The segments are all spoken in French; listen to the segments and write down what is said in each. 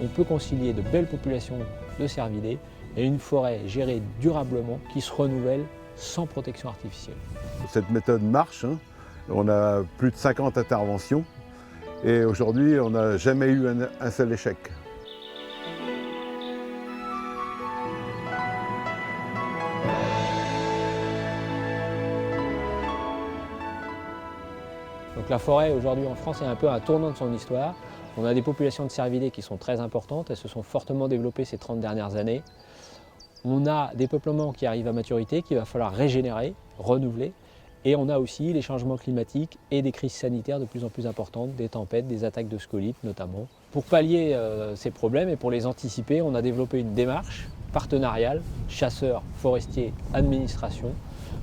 on peut concilier de belles populations de cervidés et une forêt gérée durablement qui se renouvelle sans protection artificielle. Cette méthode marche, hein. On a plus de 50 interventions et aujourd'hui on n'a jamais eu un seul échec. Donc la forêt aujourd'hui en France est un peu à un tournant de son histoire. On a des populations de cervidés qui sont très importantes, elles se sont fortement développées ces 30 dernières années. On a des peuplements qui arrivent à maturité, qu'il va falloir régénérer, renouveler. Et on a aussi les changements climatiques et des crises sanitaires de plus en plus importantes, des tempêtes, des attaques de scolytes notamment. Pour pallier ces problèmes et pour les anticiper, on a développé une démarche partenariale, chasseurs, forestiers, administration,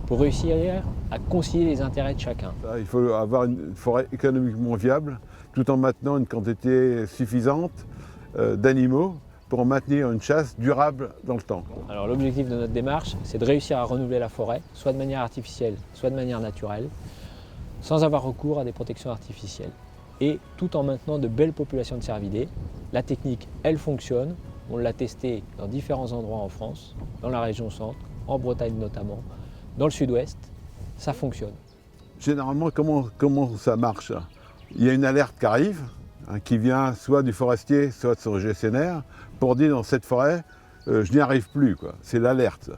pour réussir à concilier les intérêts de chacun. Il faut avoir une forêt économiquement viable, tout en maintenant une quantité suffisante d'animaux pour maintenir une chasse durable dans le temps. Alors l'objectif de notre démarche, c'est de réussir à renouveler la forêt, soit de manière artificielle, soit de manière naturelle, sans avoir recours à des protections artificielles. Et tout en maintenant de belles populations de cervidés. La technique, elle fonctionne. On l'a testée dans différents endroits en France, dans la région centre, en Bretagne notamment, dans le sud-ouest. Ça fonctionne. Généralement, comment ça marche? Il y a une alerte qui arrive, qui vient soit du forestier, soit de son gestionnaire, pour dire dans cette forêt, je n'y arrive plus. C'est l'alerte.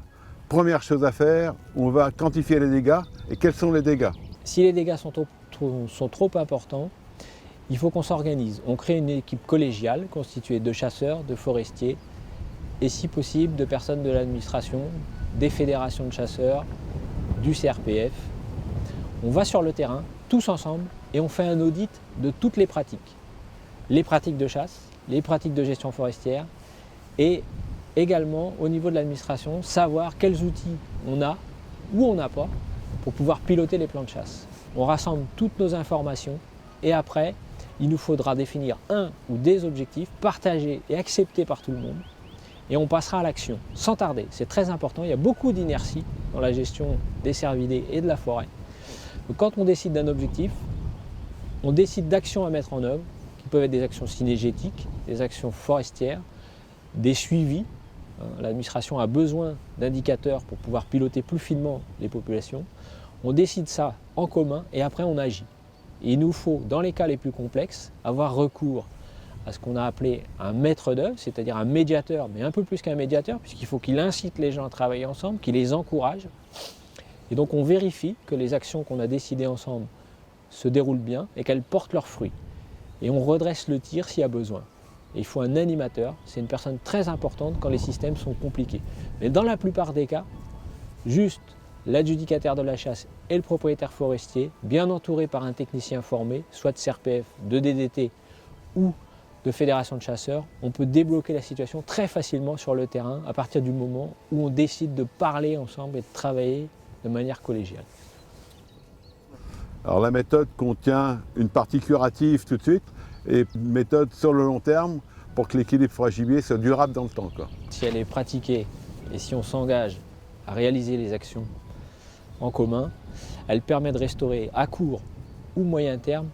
Première chose à faire, on va quantifier les dégâts. Et quels sont les dégâts? Si les dégâts sont trop importants, il faut qu'on s'organise. On crée une équipe collégiale constituée de chasseurs, de forestiers et si possible de personnes de l'administration, des fédérations de chasseurs, du CRPF. On va sur le terrain, tous ensemble, et on fait un audit de toutes les pratiques. Les pratiques de chasse, les pratiques de gestion forestière et également au niveau de l'administration, savoir quels outils on a ou on n'a pas pour pouvoir piloter les plans de chasse. On rassemble toutes nos informations et après, il nous faudra définir un ou des objectifs partagés et acceptés par tout le monde et on passera à l'action sans tarder. C'est très important, il y a beaucoup d'inertie dans la gestion des cervidés et de la forêt. Donc, quand on décide d'un objectif, on décide d'actions à mettre en œuvre qui peuvent être des actions cynégétiques, des actions forestières, des suivis. L'administration a besoin d'indicateurs pour pouvoir piloter plus finement les populations. On décide ça en commun et après on agit. Et il nous faut, dans les cas les plus complexes, avoir recours à ce qu'on a appelé un maître d'œuvre, c'est-à-dire un médiateur, mais un peu plus qu'un médiateur, puisqu'il faut qu'il incite les gens à travailler ensemble, qu'il les encourage. Et donc on vérifie que les actions qu'on a décidées ensemble se déroulent bien et qu'elles portent leurs fruits. Et on redresse le tir s'il y a besoin. Et il faut un animateur, c'est une personne très importante quand les systèmes sont compliqués. Mais dans la plupart des cas, juste l'adjudicataire de la chasse et le propriétaire forestier, bien entouré par un technicien formé, soit de CRPF, de DDT ou de fédération de chasseurs, on peut débloquer la situation très facilement sur le terrain à partir du moment où on décide de parler ensemble et de travailler de manière collégiale. Alors la méthode contient une partie curative tout de suite et une méthode sur le long terme pour que l'équilibre forêt-gibier soit durable dans le temps. Si elle est pratiquée et si on s'engage à réaliser les actions en commun, elle permet de restaurer à court ou moyen terme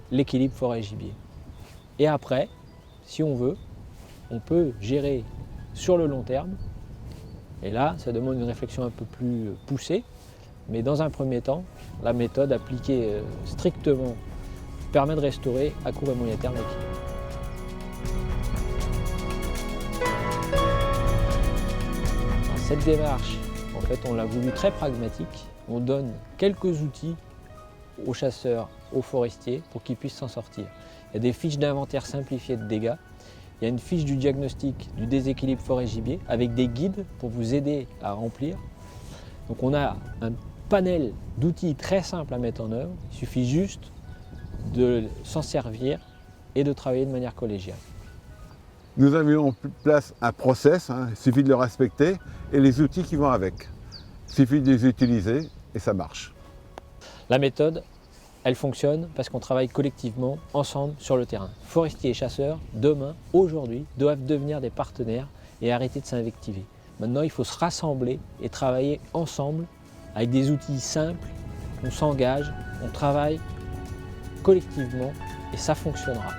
l'équilibre forêt-gibier. Et après, si on veut, on peut gérer sur le long terme. Et là, ça demande une réflexion un peu plus poussée. Mais dans un premier temps, la méthode appliquée strictement permet de restaurer à court et moyen terme l'équilibre. Cette démarche, en fait, on l'a voulu très pragmatique. On donne quelques outils aux chasseurs, aux forestiers pour qu'ils puissent s'en sortir. Il y a des fiches d'inventaire simplifiées de dégâts. Il y a une fiche du diagnostic du déséquilibre forêt-gibier avec des guides pour vous aider à remplir. Donc on a un panel d'outils très simples à mettre en œuvre. Il suffit juste de s'en servir et de travailler de manière collégiale. Nous avons en place un process, il suffit de le respecter, et les outils qui vont avec. Il suffit de les utiliser et ça marche. La méthode, elle fonctionne parce qu'on travaille collectivement, ensemble, sur le terrain. Forestiers et chasseurs, demain, aujourd'hui, doivent devenir des partenaires et arrêter de s'invectiver. Maintenant, il faut se rassembler et travailler ensemble avec des outils simples. On s'engage, on travaille collectivement et ça fonctionnera.